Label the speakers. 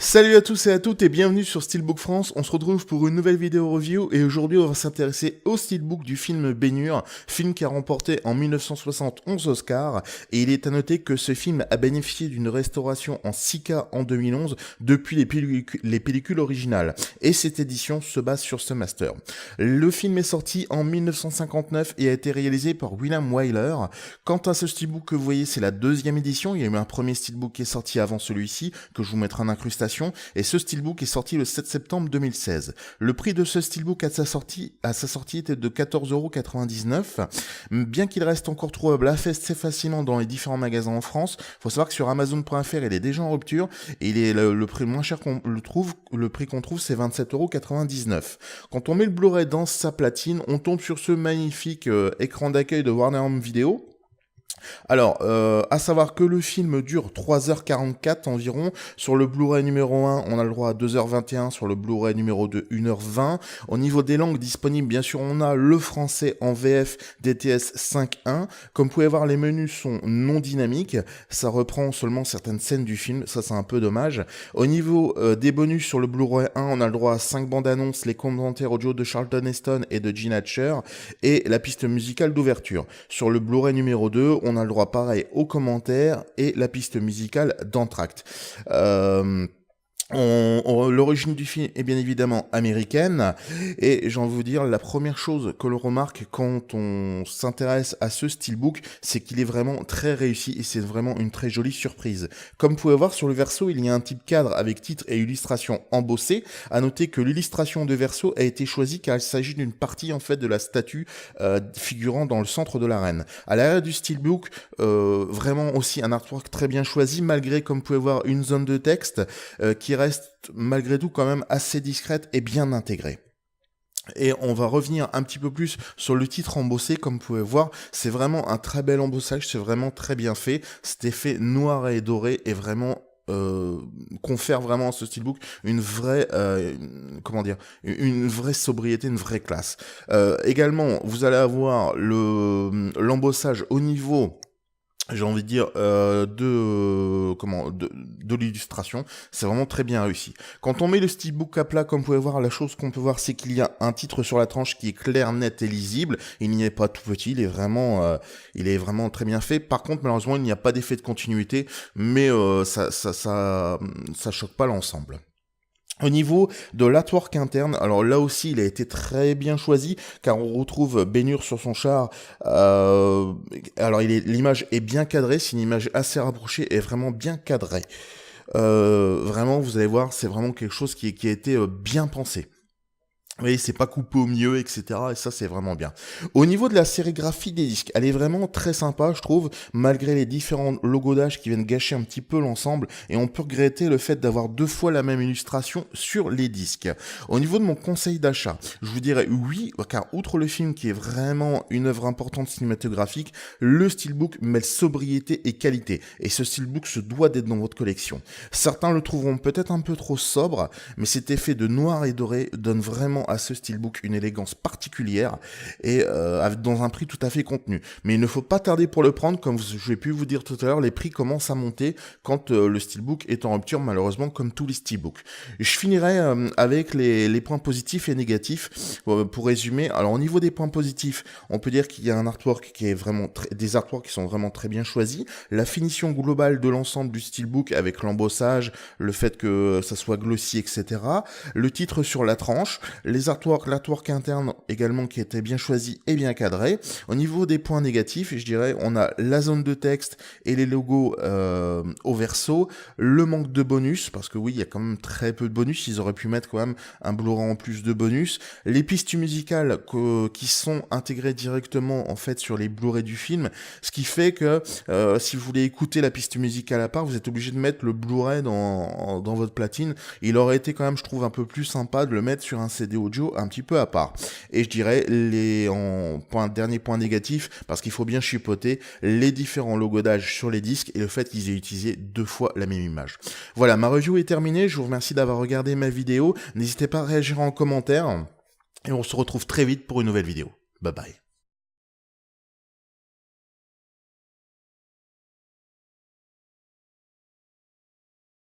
Speaker 1: Salut à tous et à toutes et bienvenue sur Steelbook France. On se retrouve pour une nouvelle vidéo review et aujourd'hui on va s'intéresser au steelbook du film Ben-Hur, film qui a remporté en 1960 11 Oscars, et il est à noter que ce film a bénéficié d'une restauration en 6K en 2011 depuis les pellicules originales, et cette édition se base sur ce master. Le film est sorti en 1959 et a été réalisé par William Wyler. Quant à ce steelbook que vous voyez, c'est la deuxième édition. Il y a eu un premier steelbook qui est sorti avant celui-ci, que je vous mettrai en incrustation, et ce steelbook est sorti le 7 septembre 2016. Le prix de ce steelbook à sa sortie était de 14,99 €. Bien qu'il reste encore trouvable assez facilement dans les différents magasins en France, faut savoir que sur Amazon.fr il est déjà en rupture et il est le prix moins cher qu'on le trouve, le prix qu'on trouve c'est 27,99 €. Quand on met le Blu-ray dans sa platine, on tombe sur ce magnifique écran d'accueil de Warner Home Video. Alors, à savoir que le film dure 3h44 environ. Sur le Blu-ray numéro 1, on a le droit à 2h21, sur le Blu-ray numéro 2, 1h20. Au niveau des langues disponibles, bien sûr, on a le français en VF DTS 5.1. Comme vous pouvez voir, les menus sont non dynamiques. Ça reprend seulement certaines scènes du film. Ça, c'est un peu dommage. Au niveau des bonus sur le Blu-ray 1, on a le droit à 5 bandes annonces, les commentaires audio de Charlton Heston et de Gene Hatcher, et la piste musicale d'ouverture. Sur le Blu-ray numéro 2, on a le droit pareil aux commentaires et la piste musicale d'entracte. L'origine du film est bien évidemment américaine, et j'ai envie de vous dire, la première chose que l'on remarque quand on s'intéresse à ce steelbook, c'est qu'il est vraiment très réussi et c'est vraiment une très jolie surprise. Comme vous pouvez voir sur le verso, il y a un type cadre avec titre et illustration embossée. À noter que l'illustration de verso a été choisie car il s'agit d'une partie en fait de la statue figurant dans le centre de l'arène. À l'arrière du steelbook, vraiment aussi un artwork très bien choisi, malgré, comme vous pouvez voir, une zone de texte qui reste malgré tout quand même assez discrète et bien intégrée. Et on va revenir un petit peu plus sur le titre embossé. Comme vous pouvez voir, c'est vraiment un très bel embossage, c'est vraiment très bien fait. Cet effet noir et doré est vraiment confère vraiment à ce steelbook une vraie une vraie sobriété, une vraie classe. Également, vous allez avoir l'embossage au niveau, j'ai envie de dire, de l'illustration. C'est vraiment très bien réussi. Quand on met le steelbook à plat, comme vous pouvez voir, la chose qu'on peut voir, c'est qu'il y a un titre sur la tranche qui est clair, net et lisible. Il n'y est pas tout petit, il est vraiment très bien fait. Par contre, malheureusement, il n'y a pas d'effet de continuité, mais ça choque pas l'ensemble. Au niveau de l'artwork interne, alors là aussi il a été très bien choisi car on retrouve Ben-Hur sur son char. Alors l'image est bien cadrée, c'est une image assez rapprochée et vraiment bien cadrée. Vraiment, vous allez voir, c'est vraiment quelque chose qui a été bien pensé. Vous voyez, c'est pas coupé au milieu, etc. Et ça, c'est vraiment bien. Au niveau de la sérigraphie des disques, elle est vraiment très sympa, je trouve, malgré les différents logodages qui viennent gâcher un petit peu l'ensemble. Et on peut regretter le fait d'avoir deux fois la même illustration sur les disques. Au niveau de mon conseil d'achat, je vous dirais oui, car outre le film qui est vraiment une œuvre importante cinématographique, le steelbook mêle sobriété et qualité. Et ce steelbook se doit d'être dans votre collection. Certains le trouveront peut-être un peu trop sobre, mais cet effet de noir et doré donne vraiment à ce steelbook une élégance particulière et dans un prix tout à fait contenu. Mais il ne faut pas tarder pour le prendre, comme je vais pu vous dire tout à l'heure, les prix commencent à monter quand le steelbook est en rupture, malheureusement, comme tous les steelbooks. Je finirai avec les points positifs et négatifs pour résumer. Alors au niveau des points positifs, on peut dire qu'il y a un artwork qui est vraiment des artworks qui sont vraiment très bien choisis. La finition globale de l'ensemble du steelbook avec l'embossage, le fait que ça soit glossy, etc. Le titre sur la tranche, l'artwork interne également qui était bien choisi et bien cadré. Au niveau des points négatifs, je dirais, on a la zone de texte et les logos au verso, le manque de bonus, parce que oui, il y a quand même très peu de bonus, ils auraient pu mettre quand même un Blu-ray en plus de bonus, les pistes musicales qui sont intégrées directement en fait sur les Blu-ray du film, ce qui fait que si vous voulez écouter la piste musicale à part, vous êtes obligé de mettre le Blu-ray dans votre platine. Il aurait été quand même, je trouve, un peu plus sympa de le mettre sur un CD audio un petit peu à part. Et je dirais dernier point négatif, parce qu'il faut bien chipoter, les différents logodages sur les disques et le fait qu'ils aient utilisé deux fois la même image. Voilà, ma review est terminée, je vous remercie d'avoir regardé ma vidéo, n'hésitez pas à réagir en commentaire, et on se retrouve très vite pour une nouvelle vidéo. Bye bye.